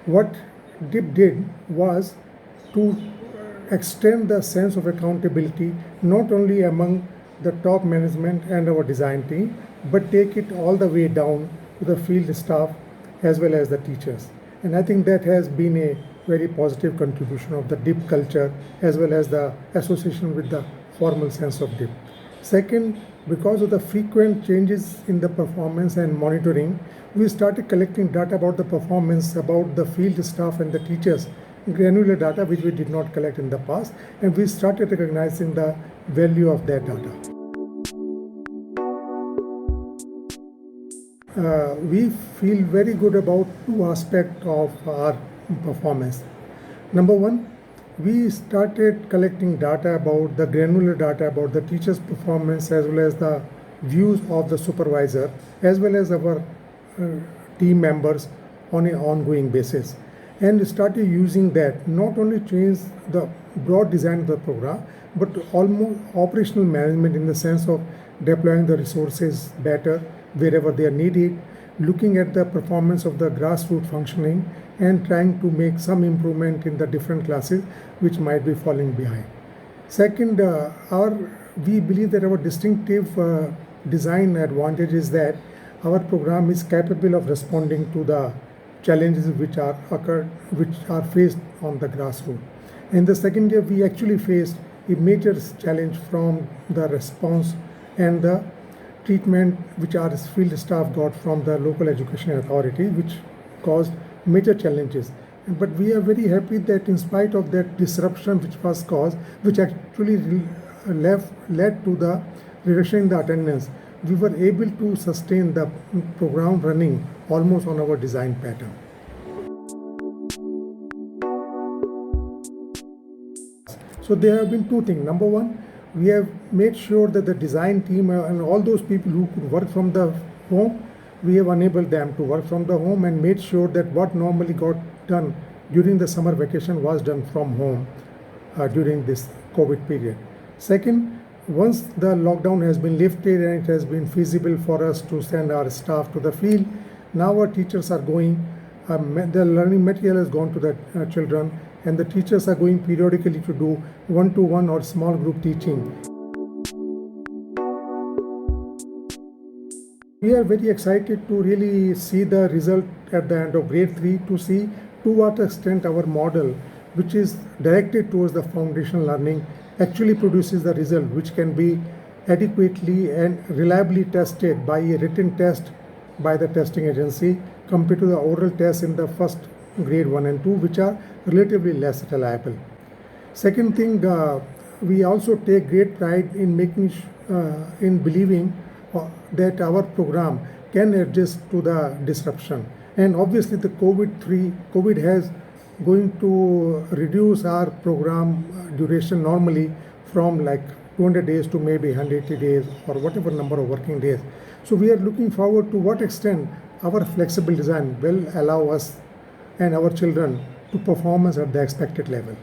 What DIP did was to extend the sense of accountability not only among the top management and our design team, but take it all the way down to the field staff as well as the teachers. And I think that has been a very positive contribution of the DIP culture as well as the association with the formal sense of DIP. Second, because of the frequent changes in the performance and monitoring, we started collecting data about the performance, about the field staff and the teachers, granular data which we did not collect in the past, and we started recognizing the value of that data. We feel very good about two aspects of our performance. Number one, we started collecting data about the granular data about the teacher's performance as well as the views of the supervisor as well as our team members on an ongoing basis, and started using that not only change the broad design of the program but almost operational management in the sense of deploying the resources better wherever they are needed, looking at the performance of the grassroots functioning and trying to make some improvement in the different classes which might be falling behind. Second, we believe that our distinctive design advantage is that our program is capable of responding to the challenges which are faced on the grassroots. In the second year, we actually faced a major challenge from the response and the treatment which our field staff got from the local education authority, which caused major challenges. But we are very happy that in spite of that disruption which was caused, which actually led to the reduction in the attendance, we were able to sustain the program running almost on our design pattern. So there have been two things. Number one, we have made sure that the design team and all those people who could work from the home, we have enabled them to work from the home and made sure that what normally got done during the summer vacation was done from home during this COVID period. Second, once the lockdown has been lifted and it has been feasible for us to send our staff to the field, now our teachers are going, the learning material has gone to the children, and the teachers are going periodically to do one-to-one or small group teaching. We are very excited to really see the result at the end of grade 3 to see to what extent our model, which is directed towards the foundational learning, actually produces the result which can be adequately and reliably tested by a written test by the testing agency compared to the oral tests in the first grade 1 and 2, which are relatively less reliable. Second thing, we also take great pride in in believing that our program can adjust to the disruption. And obviously the COVID has going to reduce our program duration normally from like 200 days to maybe 180 days or whatever number of working days. So we are looking forward to what extent our flexible design will allow us and our children to perform at the expected level.